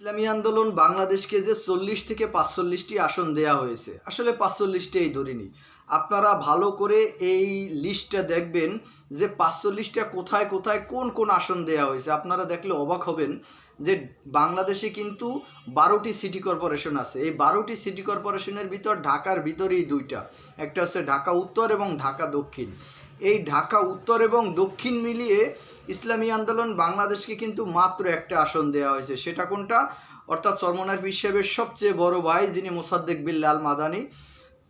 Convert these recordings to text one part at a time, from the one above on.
ইসলামী আন্দোলন বাংলাদেশকে যে 40 থেকে 45টি আসন দেয়া হয়েছে, আসলে 45টাই ধরিনি। আপনারা ভালো করে এই লিস্টটা দেখবেন যে 45টা কোথায় কোথায় কোন কোন আসন দেয়া হয়েছে। আপনারা দেখলে অবাক হবেন যে বাংলাদেশে কিন্তু 12টি সিটি কর্পোরেশন আছে। এই 12টি সিটি কর্পোরেশনের ভিতর ঢাকার ভিতরেই দুইটা, একটা হচ্ছে ঢাকা উত্তর এবং ঢাকা দক্ষিণ। এই ঢাকা উত্তর এবং দক্ষিণ মিলিয়ে ইসলামী আন্দোলন বাংলাদেশকে কিন্তু মাত্র একটা আসন দেওয়া হয়েছে। সেটা কোনটা? অর্থাৎ চরমনার পীর সাহেবের সবচেয়ে বড় ভাই যিনি মোসাদ্দেক বিল্লাল মাদানী,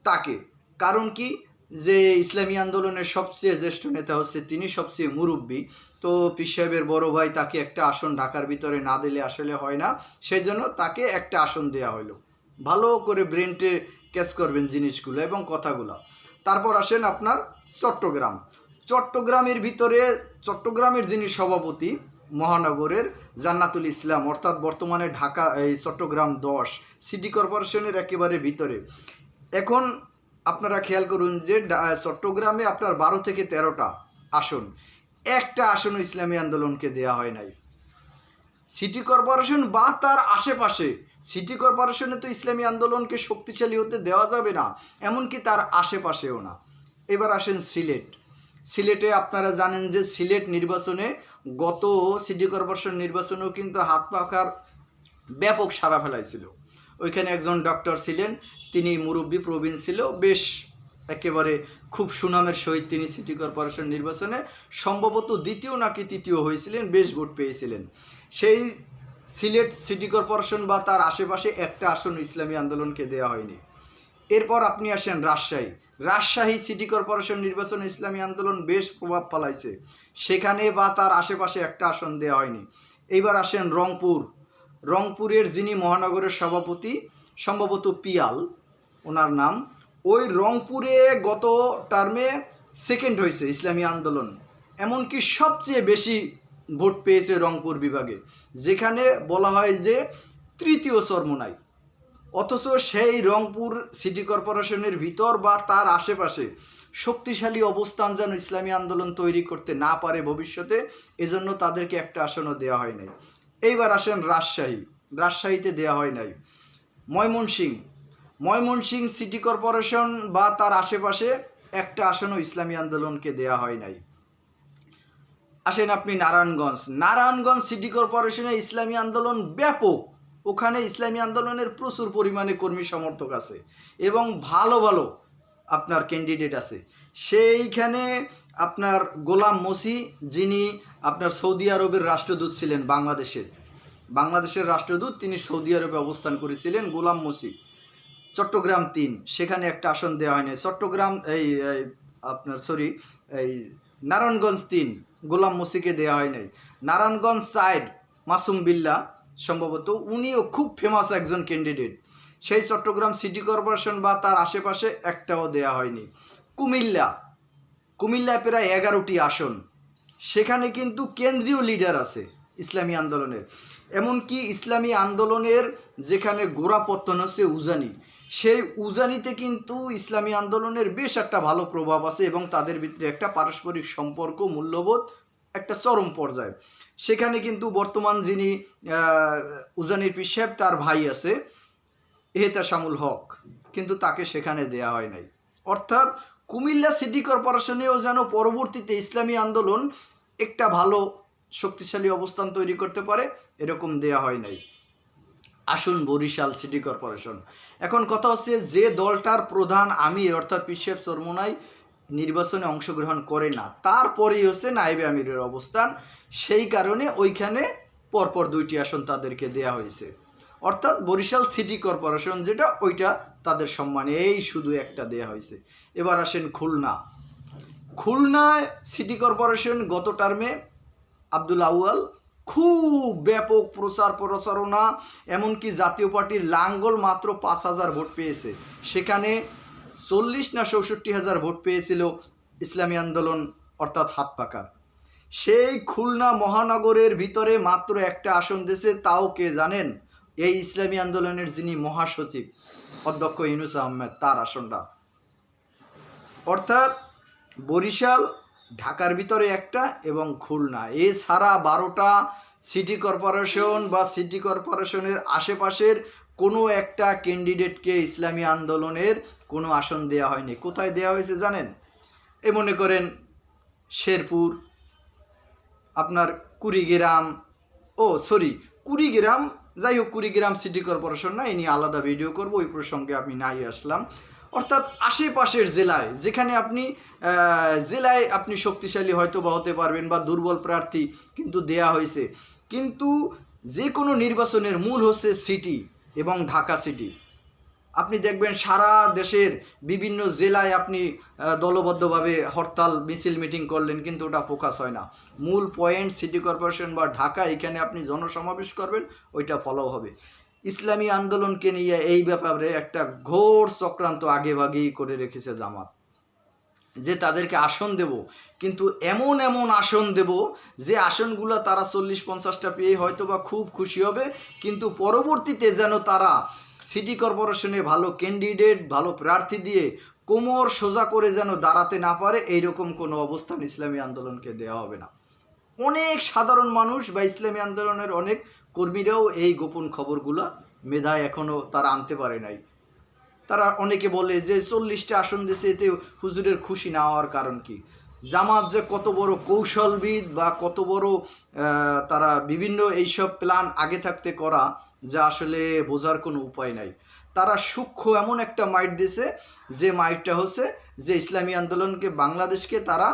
তাকে। কারণ কি, যে ইসলামী আন্দোলনের সবচেয়ে জ্যেষ্ঠ নেতা হচ্ছে তিনি, সবচেয়ে মুরব্বী। তো পীর সাহেবের বড় ভাই তাকে একটা আসন ঢাকার ভিতরে না দিলে আসলে হয় না, সেই জন্য তাকে একটা আসন দেয়া হলো। ভালো করে ব্রেনটে ক্যাচ করবেন জিনিসগুলো এবং কথাগুলো। তারপর আসেন আপনার চট্টগ্রাম। চট্টগ্রামের ভিতরে চট্টগ্রামের যিনি সভাপতি মহানগরের জান্নাতুল ইসলাম, অর্থাৎ বর্তমানে ঢাকা এই চট্টগ্রাম 10 সিটি কর্পোরেশনের একেবারে ভিতরে। এখন আপনারা খেয়াল করুন যে চট্টগ্রামে আপনার 12 থেকে 13টা আসন, একটা আসনও ইসলামী আন্দোলনকে দেয়া হয় নাই। সিটি কর্পোরেশন বা তার আশেপাশে, সিটি কর্পোরেশনে তো ইসলামী আন্দোলনকে শক্তিশালী হতে দেওয়া যাবে না, এমনকি তার আশেপাশেও না। এবার আসেন সিলেট। সিলেটে আপনারা জানেন যে সিলেট নির্বাচনে, গত সিটি কর্পোরেশন নির্বাচনেও কিন্তু হাত পাখার ব্যাপক সাড়া ফেলাইছিল। ওইখানে একজন ডক্টর ছিলেন, তিনি মুরব্বী প্রবীণ ছিল, বেশ একেবারে খুব সুনামের সহিত তিনি সিটি কর্পোরেশন নির্বাচনে সম্ভবত দ্বিতীয় নাকি তৃতীয় হয়েছিলেন, বেশ ভোট পেয়েছিলেন। সেই সিলেট সিটি কর্পোরেশন বা তার আশেপাশে একটা আসন ইসলামী আন্দোলনকে দেওয়া হয়নি। এরপর আপনি আসেন রাজশাহী। রাজশাহী সিটি কর্পোরেশন নির্বাচনে ইসলামী আন্দোলন বেশ প্রভাব ফেলাইছে, সেখানে বা তার আশেপাশে একটা আসন দেওয়া হয়নি। এইবার আসেন রংপুর। রংপুরের যিনি মহানগরের সভাপতি, সম্ভবত পিয়াল ওনার নাম, ওই রংপুরে গত টার্মে সেকেন্ড হয়েছে ইসলামী আন্দোলন, এমনকি সবচেয়ে বেশি ভোট পেয়েছে রংপুর বিভাগে, যেখানে বলা হয় যে তৃতীয় চরমোনাই। অথচ সেই রংপুর সিটি কর্পোরেশনের ভিতর বা তার আশেপাশে শক্তিশালী অবস্থান যেন ইসলামী আন্দোলন তৈরি করতে না পারে ভবিষ্যতে, এজন্য তাদেরকে একটা আসনও দেওয়া হয় নাই। এইবার আসেন রাজশাহী। রাজশাহীতে দেওয়া হয় নাই। ময়মনসিংহ সিটি কর্পোরেশন বা তার আশেপাশে একটা আসনও ইসলামী আন্দোলনকে দেওয়া হয় নাই। আসেন আপনি নারায়ণগঞ্জ সিটি কর্পোরেশনে ইসলামী আন্দোলন ব্যাপক। ওখানে ইসলামী আন্দোলনের প্রচুর পরিমাণে কর্মী সমর্থক আছে এবং ভালো ভালো আপনার ক্যান্ডিডেট আছে। সেইখানে আপনার গোলাম মসি, যিনি আপনার সৌদি আরবের রাষ্ট্রদূত ছিলেন, বাংলাদেশের রাষ্ট্রদূত, তিনি সৌদি আরবে অবস্থান করেছিলেন, গোলাম মসি। চট্টগ্রাম 3, সেখানে একটা আসন দেওয়া হয়নি। চট্টগ্রাম নারায়ণগঞ্জ 3, গোলাম মসিকে দেওয়া হয় নাই। নারায়ণগঞ্জ 4, মাসুম বিল্লাহ সম্ভবত, উনিও খুব ফেমাস একজন ক্যান্ডিডেট, সেই চট্টগ্রাম সিটি কর্পোরেশন বা তার আশেপাশে একটাও দেওয়া হয়নি। কুমিল্লায় প্রায় 11টি আসন, সেখানে কিন্তু কেন্দ্রীয় লিডার আছে ইসলামী আন্দোলনের। এমনকি ইসলামী আন্দোলনের যেখানে গোড়াপত্তন হচ্ছে উজানি, সেই উজানিতে কিন্তু ইসলামী আন্দোলনের বেশ একটা ভালো প্রভাব আছে এবং তাদের ভিতরে একটা পারস্পরিক সম্পর্ক, মূল্যবোধ একটা চরম পর্যায়ে। সেখানে কিন্তু বর্তমান যিনি উজানির পীর সাহেব, তার ভাই আছে এহতেশামুল হক, কিন্তু তাকে সেখানে দেয়া হয় নাই। অর্থাৎ কুমিল্লা সিটি কর্পোরেশনেও যেন পরবর্তীতে ইসলামী আন্দোলন একটা ভালো শক্তিশালী অবস্থান তৈরি করতে পারে, এরকম দেয়া হয় নাই। আসুন বরিশাল সিটি কর্পোরেশন। এখন কথা হচ্ছে, যে দলটার প্রধান আমির অর্থাৎ পীর সাহেব চরমোনাই নির্বাচনে অংশগ্রহণ করে না, তারপরেই হচ্ছে নায়েবে আমিরের অবস্থান, সেই কারণে ওইখানে পরপর 2টি আসন তাদেরকে দেয়া হয়েছে। অর্থাৎ বরিশাল সিটি কর্পোরেশন যেটা, ওইটা তাদের সম্মানে এই শুধু একটা দেয়া হয়েছে। এবার আসেন খুলনা সিটি কর্পোরেশন গত টার্মে আব্দুল আউয়াল খুব ব্যাপক প্রচার প্রচারণা, এমনকি জাতীয় পার্টির লাঙ্গল মাত্র 5,000 ভোট পেয়েছে, সেখানে 40 না 64,000 ভোট পেয়েছিল ইসলামী আন্দোলন অর্থাৎ হাত পাকার। সেই খুলনা মহানগরের ভিতরে মাত্র একটা আসন দিয়েছে, তাও কে জানেন? এই ইসলামী আন্দোলনের যিনি মহাসচিব অধ্যক্ষ ইউনুস আহমেদ, তার আসনটা। অর্থাৎ বরিশাল, ঢাকার ভিতরে একটা এবং খুলনা, এছাড়া 12টা সিটি কর্পোরেশন বা সিটি কর্পোরেশনের আশেপাশের কোনো একটা ক্যান্ডিডেটকে ইসলামী আন্দোলনের কোনো আসন দেওয়া হয়নি। কোথায় দেওয়া হয়েছে জানেন? এই মনে করেন শেরপুর, আপনার কুড়িগ্রাম, কুড়িগ্রাম, যাই হোক কুড়িগ্রাম সিটি কর্পোরেশন না, এই নিয়ে আলাদা ভিডিও করব, ওই প্রসঙ্গে আমি নাই আসলাম। অর্থাৎ আশেপাশের জেলায়, যেখানে আপনি জেলায় আপনি শক্তিশালী হয়তো বা হতে পারবেন বা দুর্বল প্রার্থী কিন্তু দেয়া হয়েছে। কিন্তু যে কোনো নির্বাচনের মূল হচ্ছে সিটি এবং ঢাকা সিটি। আপনি দেখবেন সারা দেশের বিভিন্ন জেলায় আপনি দলবদ্ধভাবে হরতাল মিছিল মিটিং করলেন, কিন্তু ওটা ফোকাস হয় না। মূল পয়েন্ট সিটি কর্পোরেশন বা ঢাকা, এখানে আপনি জনসমাবেশ করবেন, ওইটা ফলো হবে। ইসলামী আন্দোলনকে নিয়ে এই ব্যাপারে একটা ঘোর চক্রান্ত আগেভাগেই করে রেখেছে জামাত, যে তাদেরকে আসন দেব, কিন্তু এমন এমন আসন দেব যে আসনগুলো তারা 40-50টা পেয়ে হয়তো বা খুব খুশি হবে, কিন্তু পরবর্তীতে যেন তারা সিটি কর্পোরেশনে ভালো ক্যান্ডিডেট, ভালো প্রার্থী দিয়ে কোমর সোজা করে যেন দাঁড়াতে না পারে, এইরকম কোনো অবস্থান ইসলামী আন্দোলনকে দেওয়া হবে না। অনেক সাধারণ মানুষ বা ইসলামী আন্দোলনের অনেক কর্মীরাও এই গোপন খবরগুলো মেধায় এখনও তারা আনতে পারে নাই। তারা অনেকে বলে যে 40টা আসন দিয়েছে, এতে হুজুরের খুশি না হওয়ার কারণ কি? জামাত যে কত বড় কৌশলবিদ বা কত বড় তারা বিভিন্ন এইসব প্ল্যান আগে থাকতে করা, যা আসলে বোঝার কোনো উপায় নাই। তারা সূক্ষ্ম এমন একটা মাইট দিয়েছে, যে মাইটটা হচ্ছে যে ইসলামী আন্দোলনকে, বাংলাদেশকে তারা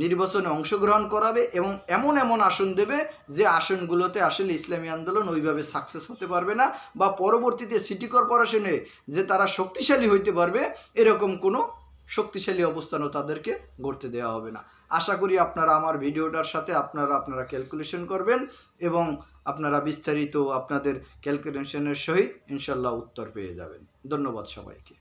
নির্বাচনে অংশগ্রহণ করাবে এবং এমন এমন আসন দেবে যে আসনগুলোতে আসলে ইসলামী আন্দোলন ওইভাবে সাকসেস হতে পারবে না, বা পরবর্তীতে সিটি কর্পোরেশনে যে তারা শক্তিশালী হইতে পারবে, এরকম কোনো শক্তিশালী অবস্থানও তাদেরকে গড়তে দেওয়া হবে না। আশা করি আপনারা আমার ভিডিওটার সাথে আপনারা ক্যালকুলেশন করবেন এবং আপনারা বিস্তারিত আপনাদের ক্যালকুলেশনের সহিত ইনশাল্লাহ উত্তর পেয়ে যাবেন। ধন্যবাদ সবাইকে।